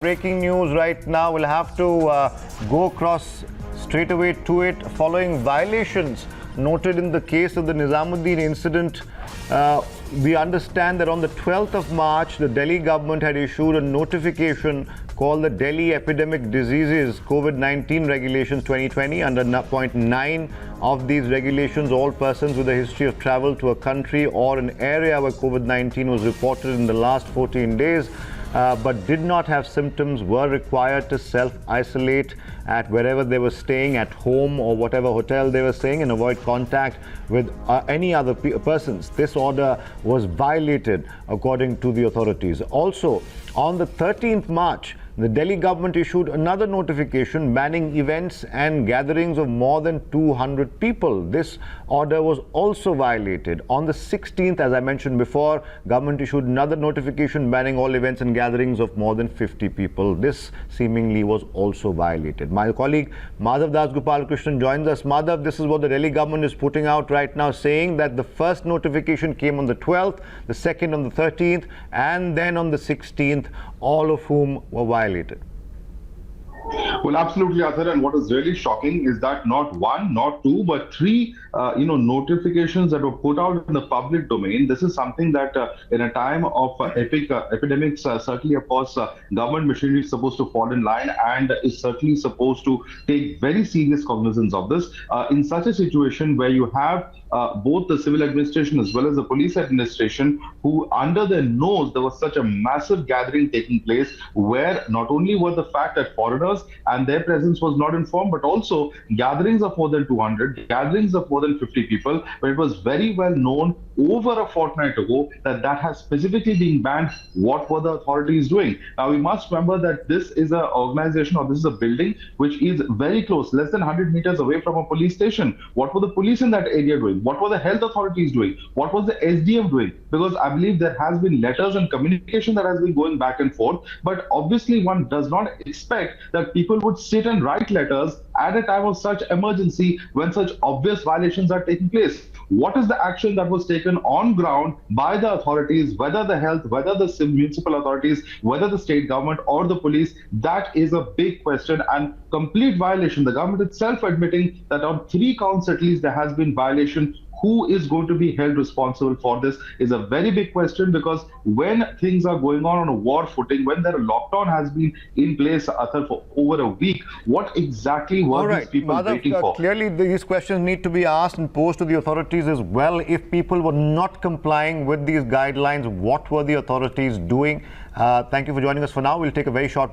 Breaking news right now. We'll have to go across straight away to it. Following violations noted in the case of the Nizamuddin incident, we understand that on the 12th of March, the Delhi government had issued a notification called the Delhi Epidemic Diseases COVID-19 Regulations 2020. Under point 9 of these regulations, all persons with a history of travel to a country or an area where COVID-19 was reported in the last 14 days but did not have symptoms were required to self-isolate at wherever they were staying, at home or whatever hotel they were staying, and avoid contact with any other persons. This order was violated according to the authorities. Also, on the 13th March, the Delhi government issued another notification banning events and gatherings of more than 200 people. This order was also violated. On the 16th, as I mentioned before, government issued another notification banning all events and gatherings of more than 50 people. This seemingly was also violated. My colleague Madhav Das Gopal Krishnan joins us. Madhav, this is what the Delhi government is putting out right now, saying that the first notification came on the 12th, the second on the 13th, and then on the 16th, all of whom were violated. Well, absolutely, Arthur. And what is really shocking is that not one, not two, but three, notifications that were put out in the public domain. This is something that in a time of epidemics, certainly, of course, government machinery is supposed to fall in line and is certainly supposed to take very serious cognizance of this. In such a situation where you have both the civil administration as well as the police administration, who under their nose there was such a massive gathering taking place, where not only were the fact that foreigners and their presence was not informed, but also gatherings of more than 200, gatherings of more than 50 people, but it was very well known over a fortnight ago that that has specifically been banned. What were the authorities doing? Now, we must remember that this is an organization, or this is a building which is very close, less than 100 meters away from a police station. What were the police in that area doing? What were the health authorities doing? What was the SDM doing? Because I believe there has been letters and communication that has been going back and forth, but obviously one does not expect that people would sit and write letters at a time of such emergency when such obvious violations are taking place. What is the action that was taken on ground by the authorities, whether the health, whether the municipal authorities, whether the state government or the police? That is a big question and complete violation. The government itself admitting that on 3 counts at least there has been violation. Who is going to be held responsible for this is a very big question, because when things are going on a war footing, when their lockdown has been in place for over a week, what exactly were these people waiting for? Clearly, these questions need to be asked and posed to the authorities as well. If people were not complying with these guidelines, what were the authorities doing? Thank you for joining us. For now, we'll take a very short break.